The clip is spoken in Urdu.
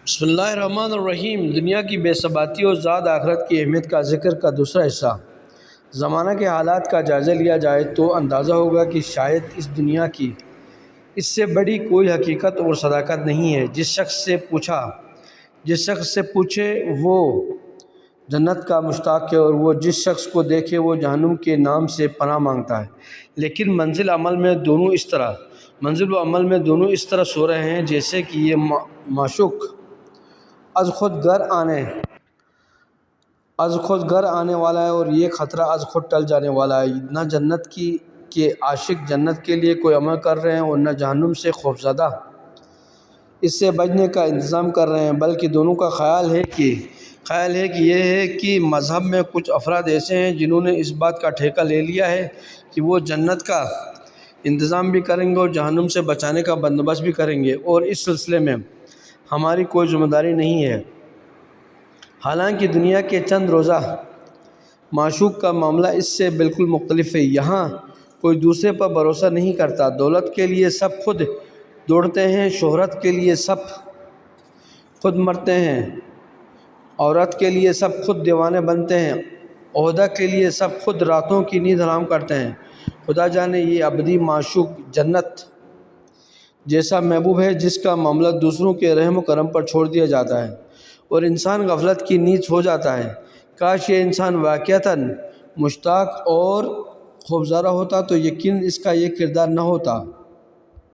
بسم اللہ الرحمن الرحیم۔ دنیا کی بے ثباتی اور ذات آخرت کی اہمیت کا ذکر کا دوسرا حصہ۔ زمانہ کے حالات کا جائزہ لیا جائے تو اندازہ ہوگا کہ شاید اس دنیا کی اس سے بڑی کوئی حقیقت اور صداقت نہیں ہے۔ جس شخص سے پوچھے وہ جنت کا مشتاق ہے، اور وہ جس شخص کو دیکھے وہ جہنم کے نام سے پناہ مانگتا ہے۔ لیکن منزل و عمل میں دونوں اس طرح سو رہے ہیں جیسے کہ یہ معشوق از خود گھر آنے والا ہے اور یہ خطرہ از خود ٹل جانے والا ہے۔ نہ جنت کے عاشق جنت کے لیے کوئی عمل کر رہے ہیں اور نہ جہنم سے خوفزدہ اس سے بچنے کا انتظام کر رہے ہیں، بلکہ دونوں کا خیال ہے کہ یہ ہے کہ مذہب میں کچھ افراد ایسے ہیں جنہوں نے اس بات کا ٹھیکہ لے لیا ہے کہ وہ جنت کا انتظام بھی کریں گے اور جہنم سے بچانے کا بندوبست بھی کریں گے، اور اس سلسلے میں ہماری کوئی ذمہ داری نہیں ہے۔ حالانکہ دنیا کے چند روزہ معشوق کا معاملہ اس سے بالکل مختلف ہے۔ یہاں کوئی دوسرے پر بھروسہ نہیں کرتا۔ دولت کے لیے سب خود دوڑتے ہیں، شہرت کے لیے سب خود مرتے ہیں، عورت کے لیے سب خود دیوانے بنتے ہیں، عہدہ کے لیے سب خود راتوں کی نیند حرام کرتے ہیں۔ خدا جانے یہ ابدی معشوق جنت جیسا محبوب ہے جس کا معاملہ دوسروں کے رحم و کرم پر چھوڑ دیا جاتا ہے اور انسان غفلت کی نیز ہو جاتا ہے۔ کاش یہ انسان واقعتاً مشتاق اور خوفزدہ ہوتا تو یقیناً اس کا یہ کردار نہ ہوتا۔